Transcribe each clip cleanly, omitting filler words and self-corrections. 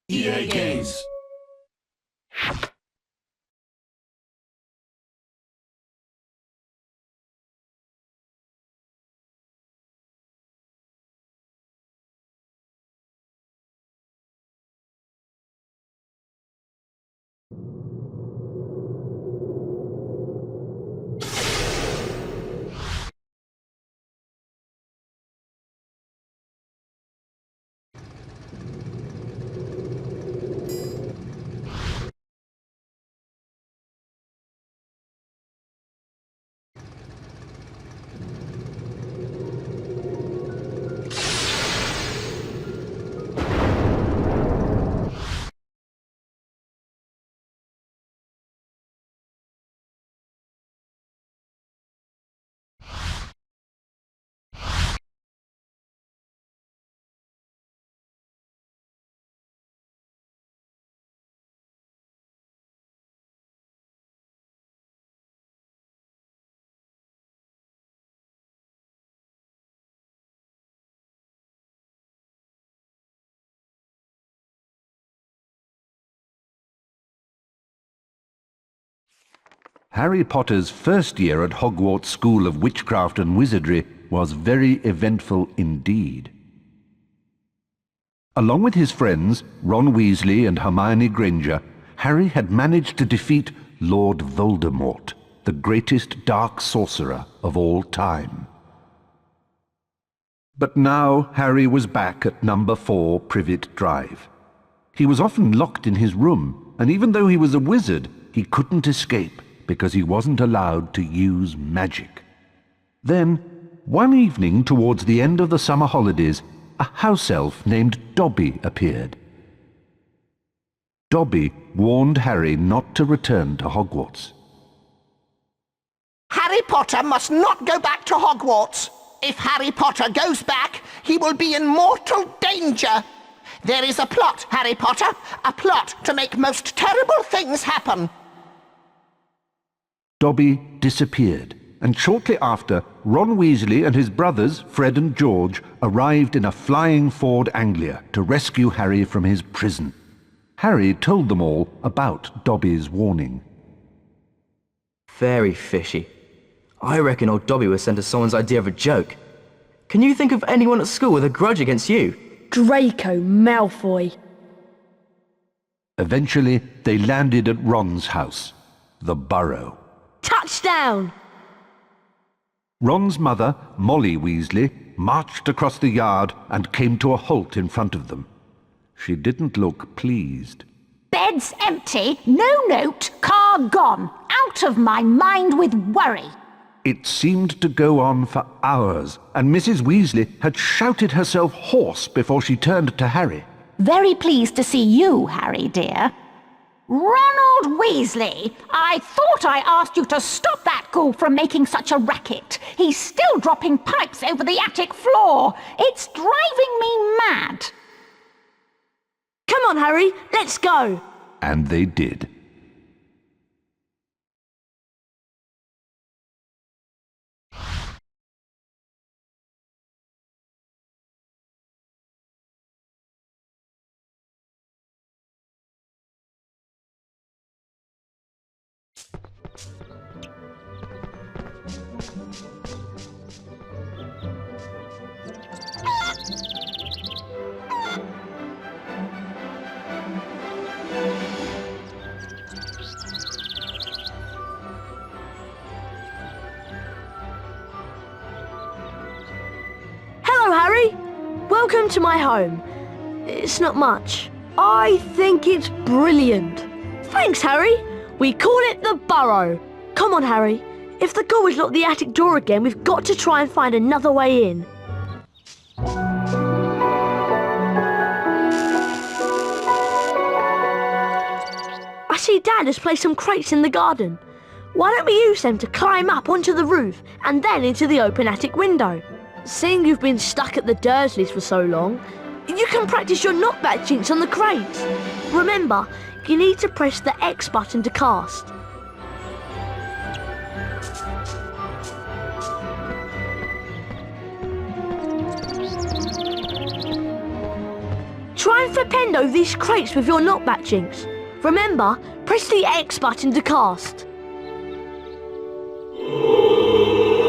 EA Games. Harry Potter's first year at Hogwarts School of Witchcraft and Wizardry was very eventful indeed. Along with his friends, Ron Weasley and Hermione Granger, Harry had managed to defeat Lord Voldemort, the greatest dark sorcerer of all time. But now Harry was back at number 4 Privet Drive. He was often locked in his room, and even though he was a wizard, he couldn't escape because he wasn't allowed to use magic. Then, one evening towards the end of the summer holidays, a house elf named Dobby appeared. Dobby warned Harry not to return to Hogwarts. Harry Potter must not go back to Hogwarts. If Harry Potter goes back, he will be in mortal danger. There is a plot, Harry Potter, a plot to make most terrible things happen. Dobby disappeared, and shortly after, Ron Weasley and his brothers, Fred and George, arrived in a flying Ford Anglia to rescue Harry from his prison. Harry told them all about Dobby's warning. Very fishy. I reckon old Dobby was sent as someone's idea of a joke. Can you think of anyone at school with a grudge against you? Draco Malfoy. Eventually, they landed at Ron's house, the Burrow. Touchdown! Ron's mother, Molly Weasley, marched across the yard and came to a halt in front of them. She didn't look pleased. Bed's empty, no note, car gone. Out of my mind with worry. It seemed to go on for hours, and Mrs. Weasley had shouted herself hoarse before she turned to Harry. Very pleased to see you, Harry dear. Ronald Weasley, I thought I asked you to stop that ghoul from making such a racket. He's still dropping pipes over the attic floor. It's driving me mad. Come on, Harry, let's go. And they did. Hello, Harry. Welcome to my home. It's not much. I think it's brilliant. Thanks, Harry. We call it the Burrow. Come on, Harry. If the ghoul has locked the attic door again, we've got to try and find another way in. I see Dad has placed some crates in the garden. Why don't we use them to climb up onto the roof and then into the open attic window? Seeing you've been stuck at the Dursleys for so long, you can practice your knockback jinx on the crates. Remember, you need to press the X button to cast. Try and flipendo these crates with your knockback jinx. Remember, press the X button to cast.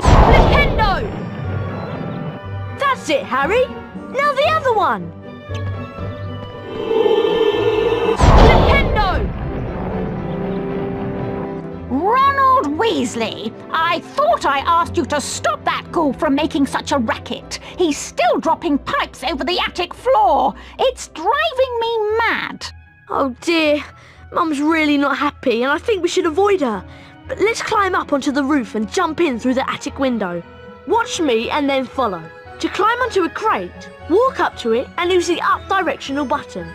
Flipendo! That's it, Harry. Now the other one. Flipendo! Ronald Weasley, I thought I asked you to stop that ghoul from making such a racket. He's still dropping pipes over the attic floor. It's driving me mad. Oh dear, Mum's really not happy and I think we should avoid her. But let's climb up onto the roof and jump in through the attic window. Watch me and then follow. To climb onto a crate, walk up to it and use the up directional button.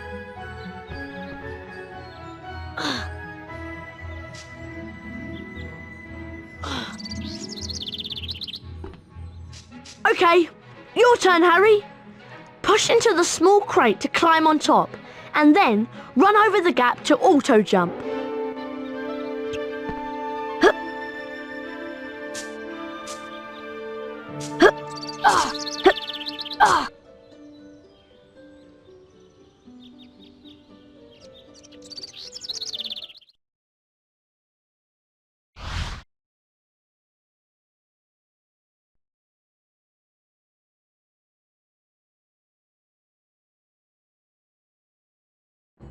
Okay, your turn, Harry. Push into the small crate to climb on top, and then run over the gap to auto-jump.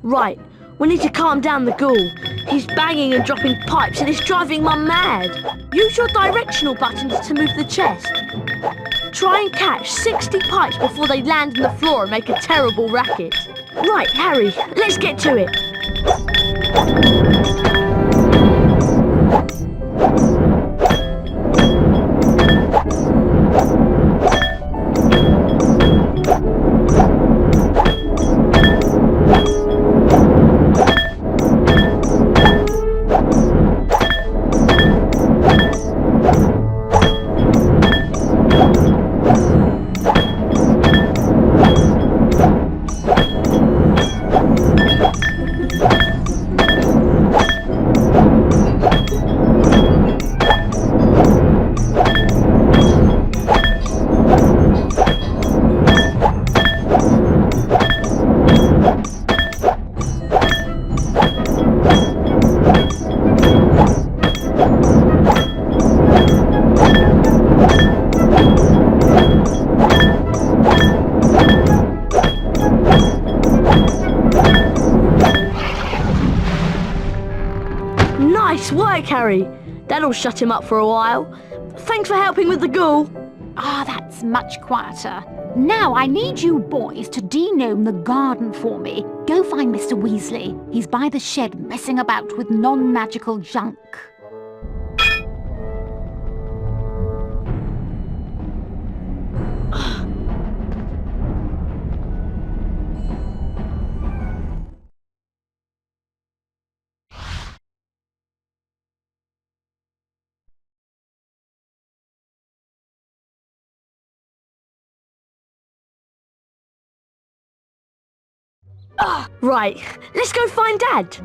Right, we need to calm down the ghoul. He's banging and dropping pipes and it's driving Mum mad. Use your directional buttons to move the chest. Try and catch 60 pipes before they land on the floor and make a terrible racket. Right, Harry, let's get to it. Nice work, Harry. That'll shut him up for a while. Thanks for helping with the ghoul. That's much quieter. Now I need you boys to denome the garden for me. Go find Mr. Weasley. He's by the shed messing about with non-magical junk. Right, let's go find Dad.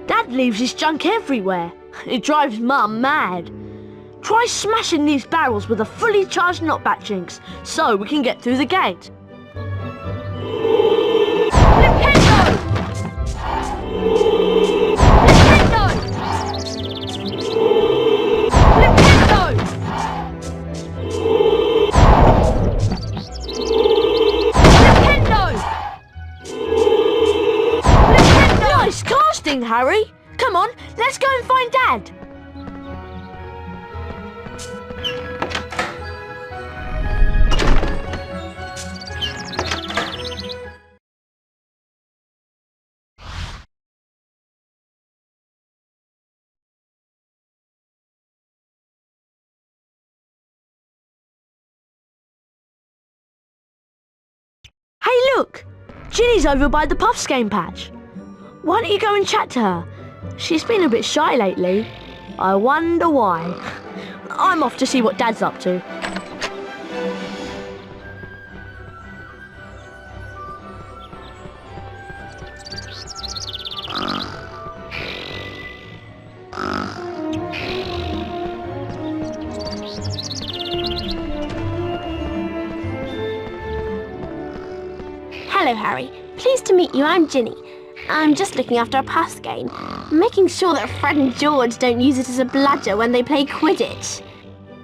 Dad leaves his junk everywhere. It drives Mum mad. Try smashing these barrels with a fully charged knockback jinx so we can get through the gate. Flipendo! Flipendo! Flipendo! Flipendo! Flipendo! Nice casting, Harry. Come on, let's go and find Dad. Hey, look! Ginny's over by the Puffs game patch. Why don't you go and chat to her? She's been a bit shy lately. I wonder why. I'm off to see what Dad's up to. Hello, Harry. Pleased to meet you. I'm Ginny. I'm just looking after a puffs game, making sure that Fred and George don't use it as a bludger when they play Quidditch.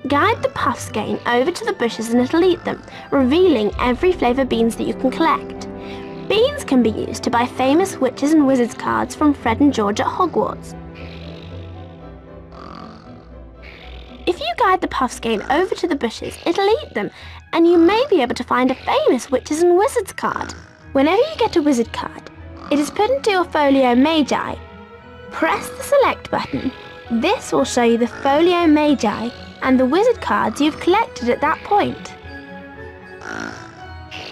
Guide the puff skein over to the bushes and it'll eat them, revealing every flavour beans that you can collect. Beans can be used to buy famous witches and wizards cards from Fred and George at Hogwarts. If you guide the puff skein over to the bushes, it'll eat them, and you may be able to find a famous witches and wizards card. Whenever you get a wizard card, it is put into your folio magi. Press the select button. This will show you the folio magi and the wizard cards you've collected at that point.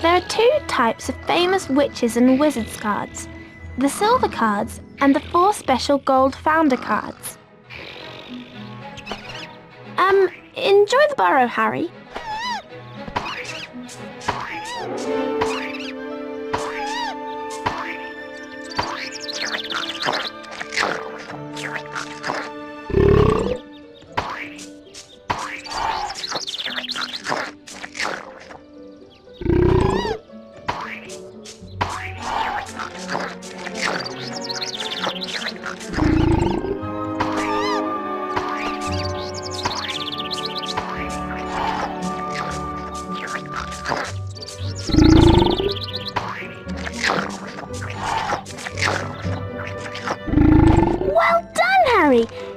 There are two types of famous witches and wizards cards, the silver cards and the 4 special gold founder cards. Enjoy the burrow, Harry.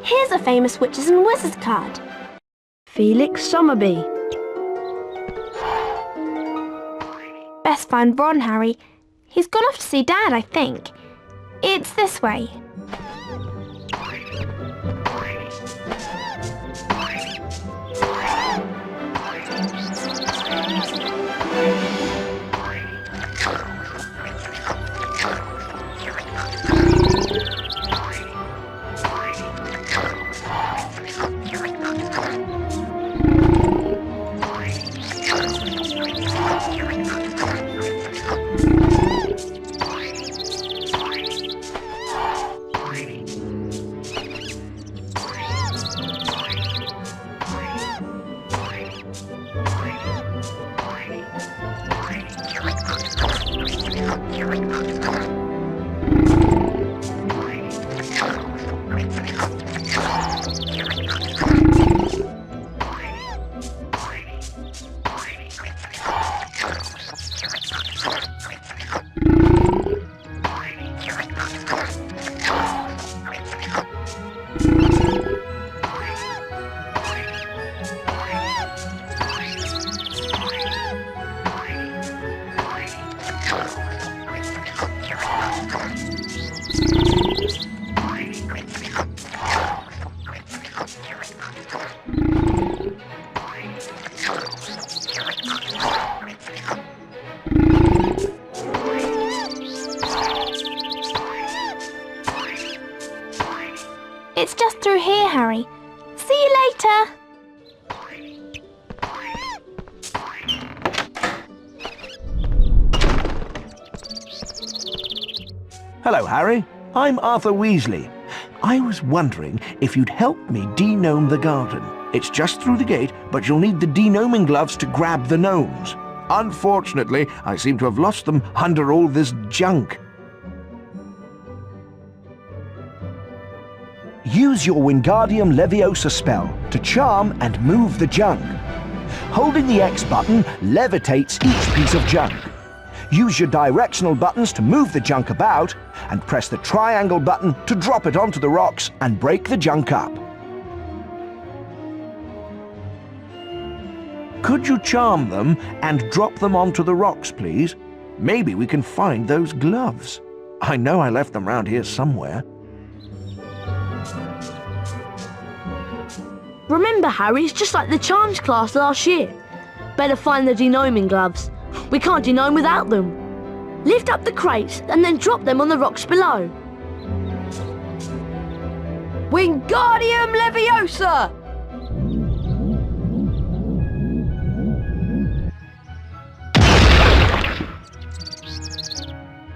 Here's a famous witches and wizards card. Felix Summerby. Best find Ron, Harry. He's gone off to see Dad, I think. It's this way. It's just through here, Harry. See you later. Hello, Harry. I'm Arthur Weasley. I was wondering if you'd help me de-gnome the garden. It's just through the gate, but you'll need the de-gnoming gloves to grab the gnomes. Unfortunately, I seem to have lost them under all this junk. Use your Wingardium Leviosa spell to charm and move the junk. Holding the X button levitates each piece of junk. Use your directional buttons to move the junk about, and press the triangle button to drop it onto the rocks and break the junk up. Could you charm them and drop them onto the rocks, please? Maybe we can find those gloves. I know I left them round here somewhere. Remember, Harry, it's just like the charms class last year. Better find the de-gnoming gloves. We can't de-gnome without them. Lift up the crates and then drop them on the rocks below. Wingardium Leviosa!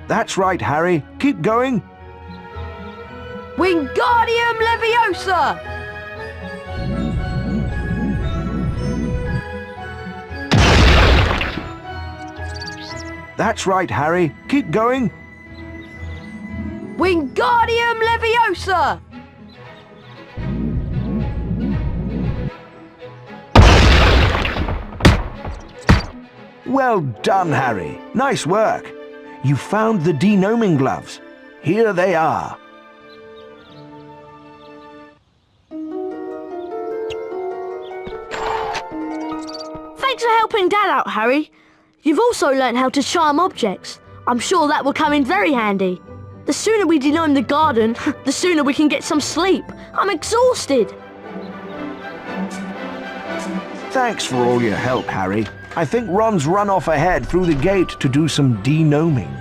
That's right, Harry. Keep going. Wingardium Leviosa! That's right, Harry. Keep going. Wingardium Leviosa! Well done, Harry. Nice work. You found the denoming gloves. Here they are. Thanks for helping Dad out, Harry. You've also learnt how to charm objects. I'm sure that will come in very handy. The sooner we denome the garden, the sooner we can get some sleep. I'm exhausted. Thanks for all your help, Harry. I think Ron's run off ahead through the gate to do some denoming.